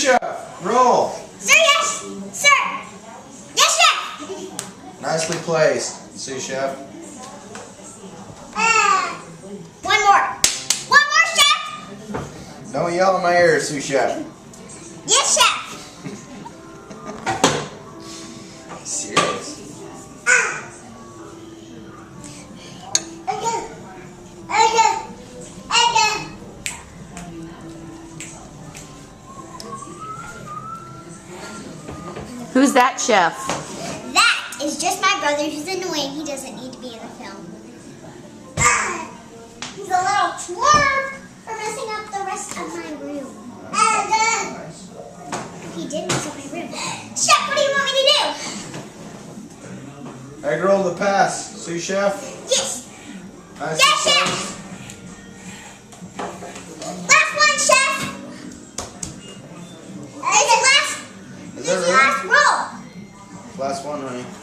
chef, roll. Sir, yes, sir. Yes, chef. Nicely placed, sous chef. One more. One more, chef. Don't yell in my ear, sous chef. Yes, chef. Serious. Who's that chef? That is just my brother who's annoying. He doesn't need to be in the film. He's a little twerp for messing up the rest of my room. He did mess up my room. Chef, what do you want me to do? Egg roll to pass, sous chef. Yes. Nice. Yes, chef. Last one, chef. Is it last? Is that Last really? roll. Last one, honey.